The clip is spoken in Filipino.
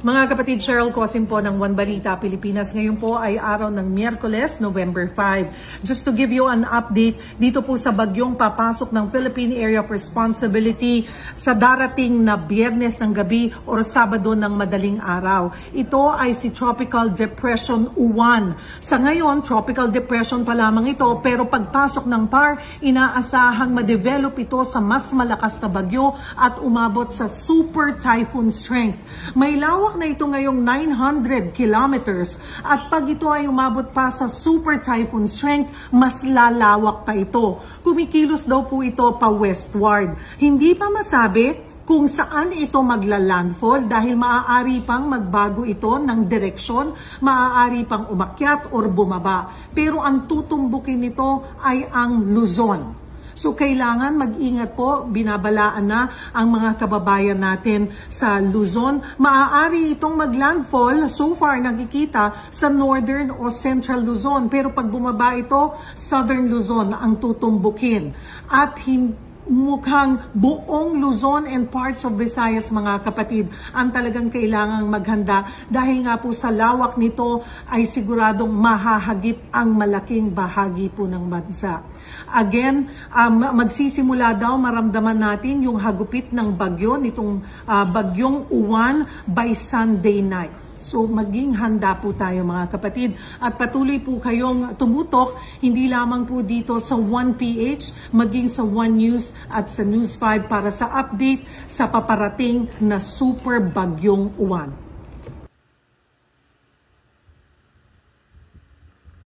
Mga kapatid, Cheryl Cosim po ng One Balita Pilipinas. Ngayon po ay araw ng Miyerkules, November 5. Just to give you an update, dito po sa bagyong papasok ng Philippine Area of Responsibility sa darating na Biyernes ng gabi o Sabado ng madaling araw. Ito ay si Tropical Depression Uwan. Sa ngayon, Tropical Depression pa lamang ito, pero pagpasok ng PAR, inaasahang ma-develop ito sa mas malakas na bagyo at umabot sa super typhoon strength. May lawak na ito ngayong 900 kilometers at pag ito ay umabot pa sa super typhoon strength, mas lalawak pa ito. Kumikilos daw po ito pa westward. Hindi pa masabi kung saan ito magla-landfall dahil maaari pang magbago ito ng direksyon, maaari pang umakyat or bumaba. Pero ang tutumbukin nito ay ang Luzon. So kailangan mag-ingat po, binabalaan na ang mga kababayan natin sa Luzon. Maaari itong mag-landfall, so far nakikita, sa northern o central Luzon. Pero pag bumaba ito, southern Luzon ang tutumbukin. At mukhang buong Luzon and parts of Visayas, mga kapatid, ang talagang kailangang maghanda dahil nga po sa lawak nito ay siguradong mahahagip ang malaking bahagi po ng bansa. Again, magsisimula daw maramdaman natin yung hagupit ng bagyo, nitong bagyong Uwan by Sunday night. So maging handa po tayo, mga kapatid, at patuloy po kayong tumutok hindi lamang po dito sa 1PH, maging sa One News at sa News 5 para sa update sa paparating na super bagyong Uwan.